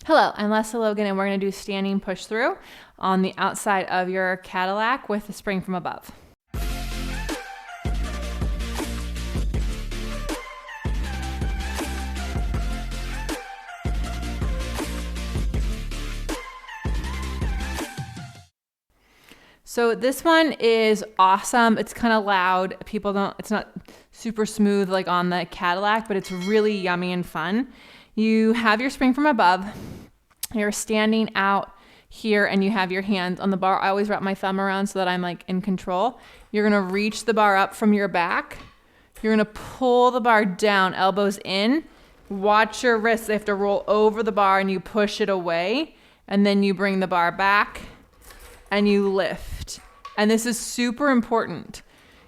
Hello, I'm Lesley Logan, and we're going to do standing push through on the outside of your Cadillac with a spring from above. So this one is awesome. It's kind of loud. It's not super smooth like on the Cadillac, but it's really yummy and fun. You have your spring from above. You're standing out here and you have your hands on the bar. I always wrap my thumb around so that I'm like in control. You're gonna reach the bar up from your back. You're gonna pull the bar down, elbows in. Watch your wrists. They have to roll over the bar and you push it away. And then you bring the bar back and you lift. And this is super important.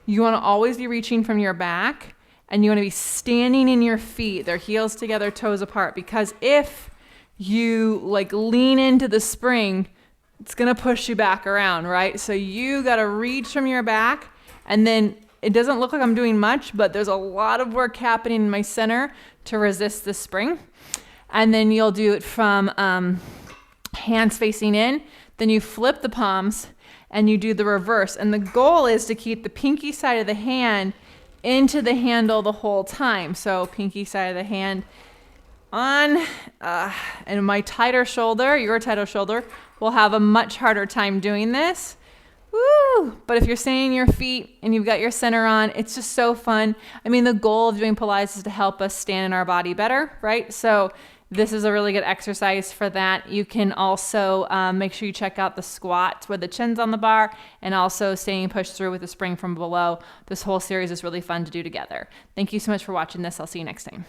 You wanna always be reaching from your back and you wanna be standing in your feet, their heels together, toes apart, because if you like lean into the spring, it's gonna push you back around, right? So you gotta reach from your back, and then it doesn't look like I'm doing much, but there's a lot of work happening in my center to resist the spring. And then you'll do it from hands facing in, then you flip the palms and you do the reverse. And the goal is to keep the pinky side of the hand into the handle the whole time. So pinky side of the hand on, and my tighter shoulder, your tighter shoulder, will have a much harder time doing this. Woo! But if you're staying in your feet and you've got your center on, it's just so fun. I mean, the goal of doing Pilates is to help us stand in our body better, right? So this is a really good exercise for that. You can also make sure you check out the squats where the chin's on the bar, and also staying pushed through with the spring from below. This whole series is really fun to do together. Thank you so much for watching this. I'll see you next time.